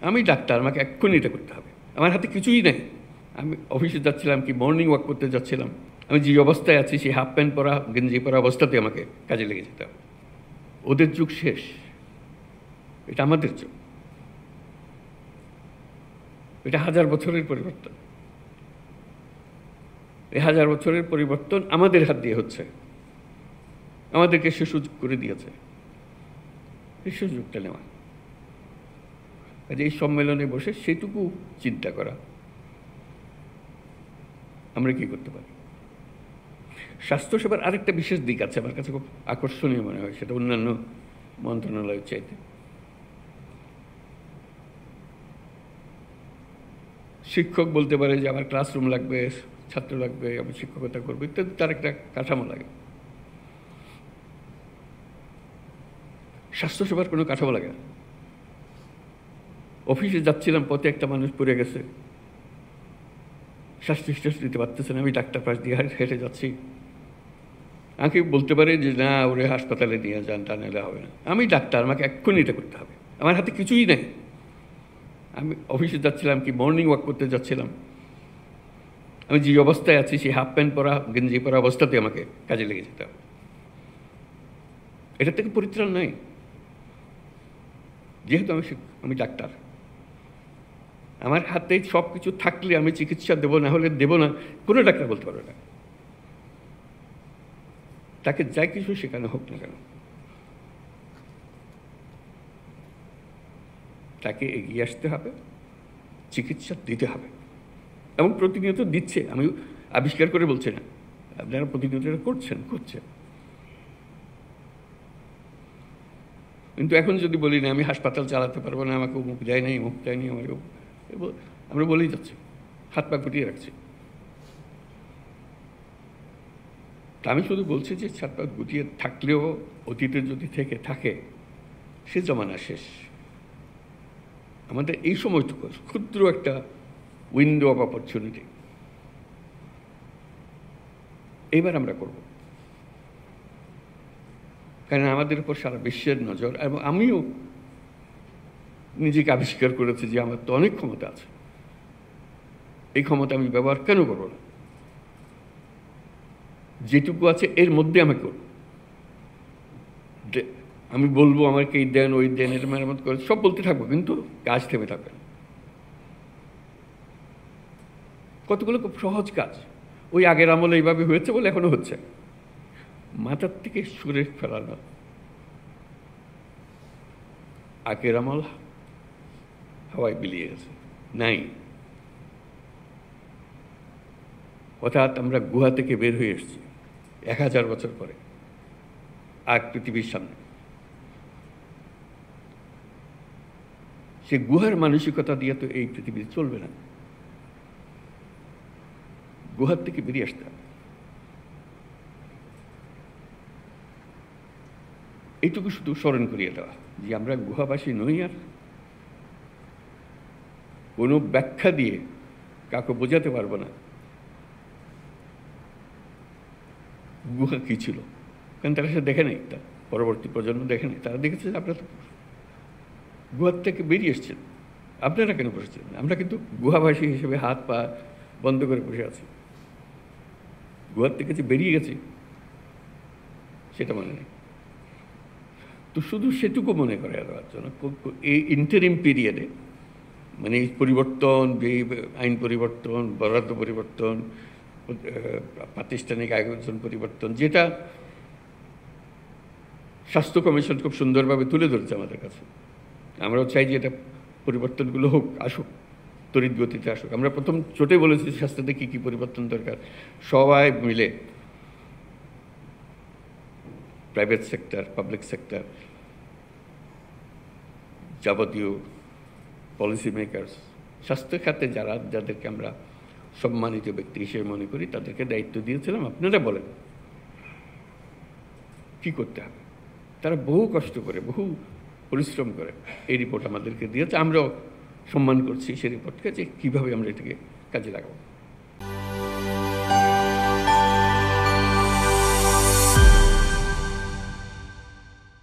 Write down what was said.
আমি ডাক্তার, আমাকে এক্ষুনি এটা করতে হবে। আমার হাতে কিছুই নেই। আমি অফিসে যাচ্ছিলাম, কি মর্নিং ওয়াক করতে যাচ্ছিলাম, আমি যে অবস্থায় আছি সেই হাফ প্যান্ট পরা গেঞ্জি পরা অবস্থাতে আমাকে কাজে লেগে যেতে হবে। ওদের যুগ শেষ, এটা আমাদের যুগ। এটা 1000 বছরের পরিবর্তন। এই 1000 বছরের পরিবর্তন আমাদের হাত দিয়ে হচ্ছে। আমাদেরকে সে সুযোগ করে দিয়েছে, এই সুযোগটা নেওয়া। কাজে এই সম্মেলনে বসে সেটুকু চিন্তা করা, আমরা কি করতে পারি। স্বাস্থ্যসেবার আরেকটা বিশেষ দিক আছে আমার কাছে খুব আকর্ষণীয় মনে হয়, সেটা অন্যান্য মন্ত্রণালয়ের চাইতে। শিক্ষক বলতে পারে যে আমার ক্লাসরুম লাগবে, ছাত্র লাগবে, আমি শিক্ষকতা করবো ইত্যাদি, তার একটা কাঠামো লাগে। স্বাস্থ্যসেবার কোনো কাঠামো লাগে না। অফিসে যাচ্ছিলাম, পথে একটা মানুষ পড়ে গেছে, শ্বাস নিঃশ্বাস নিতে পারতেছে না, আমি ডাক্তার পাশ দিয়ে হেঁটে যাচ্ছি, আমাকে বলতে পারে যে না, ওরে হাসপাতালে নিয়ে যান, তা নিলে হবে না। আমি ডাক্তার, আমাকে এক্ষুনি এটা করতে হবে। আমার হাতে কিছুই নেই। আমি অফিসে যাচ্ছিলাম, কি মর্নিং ওয়াক করতে যাচ্ছিলাম, আমি যে অবস্থায় আছি সেই হাফ প্যান্ট পরা গেঞ্জি পরা অবস্থাতে আমাকে কাজে লেগে যেতে হবে। এটার থেকে পরিত্রাণ নাই। যেহেতু আমি ডাক্তার, আমার হাতে সব কিছু থাকলে আমি চিকিৎসা দেবো, না হলে দেবো না, কোনো ডাক্তার বলতে পারবে না। তাকে যাই কিছু শেখানো হোক না কেন, তাকে এগিয়ে আসতে হবে, চিকিৎসা দিতে হবে। এবং প্রতিনিয়ত দিচ্ছে, আমি আবিষ্কার করে বলছি না, আপনারা প্রতিনিয়ত করছেন। কিন্তু এখন যদি বলি না, আমি হাসপাতাল চালাতে পারবো না, আমাকে মুখ দেয় নাই, আমাকে আমরা বলেই যাচ্ছি, হাত পা গুটিয়ে রাখছি। তা আমি শুধু বলছি যে হাত পা গুটিয়ে থাকলেও অতীতে যদি থেকে থাকে, সে জমানা শেষ। আমাদের এই সময়টুকু ক্ষুদ্র একটা উইন্ডো অফ অপরচুনিটি, এইবার আমরা করব। কারণ আমাদের উপর সারা বিশ্বের নজর, এবং আমিও নিজেকে আবিষ্কার করেছি যে আমার তো অনেক ক্ষমতা আছে, এই ক্ষমতা আমি ব্যবহার কেন করব না? যেটুকু আছে এর মধ্যে আমি করব। আমি বলবো আমাকে এই দেন, ওই দেন, এটা মেরামত করে সব বলতে থাকবো, কিন্তু কাজ থেমে থাকবে না। কতগুলো খুব সহজ কাজ, ওই আগের আমলে এইভাবে হয়েছে বলে এখনো হচ্ছে। মাথার থেকে সুরে ফেলানো, আগের আমল হাওয়ায় বিলিয়ে গেছে, নাই। অর্থাৎ আমরা গুহা থেকে বের হয়ে এসেছি 1000 বছর পরে, আর পৃথিবীর সামনে। সে গুহার মানসিকতা দিয়ে তো এই পৃথিবী চলবে না। গুহার থেকে বেরিয়ে আসতে হবে। এইটুকু শুধু স্মরণ করিয়ে দেওয়া যে আমরা গুহাবাসী নই, আর কোনো ব্যাখ্যা দিয়ে কাউকে বোঝাতে পারবো না গুহা কী ছিল। কারণ তারা সে দেখে নেই, তার পরবর্তী প্রজন্ম দেখে নেই। তারা দেখেছে যে আপনারা তো গুহার থেকে বেরিয়ে এসছেন, আপনারা কেন বসেছেন? আমরা কিন্তু গুহাবাসী হিসেবে হাত পা বন্ধ করে বসে আছি। গুহার থেকে যে বেরিয়ে গেছি সেটা মনে নেই। তো শুধু সেটুকু মনে করে দেওয়ার জন্য এই ইন্টারিম পিরিয়ডে, মানে এই পরিবর্তন, যে আইন পরিবর্তন, বরাদ্দ পরিবর্তন, প্রাতিষ্ঠানিক আয়োজন পরিবর্তন, যেটা স্বাস্থ্য কমিশন খুব সুন্দরভাবে তুলে ধরেছে আমাদের কাছে, আমরাও চাই যে এটা পরিবর্তনগুলো হোক, আসুক, তড়িৎ গতিতে আসুক। আমরা প্রথম চোটে বলেছি স্বাস্থ্যতে কী কী পরিবর্তন দরকার, সবাই মিলে, প্রাইভেট সেক্টর, পাবলিক সেক্টর, যাবতীয় পলিসি মেকার্স, স্বাস্থ্য খাতে যাদেরকে আমরা সম্মানিত ব্যক্তি হিসেবে মনে করি, তাদেরকে দায়িত্ব দিয়েছিলাম, আপনারা বলেন কি করতে হবে। তারা বহু কষ্ট করে, বহু পরিশ্রম করে এই রিপোর্ট আমাদেরকে দিয়েছে। আমরাও সম্মান করছি সেই রিপোর্টকে, যে কীভাবে আমরা এটাকে কাজে লাগাবো।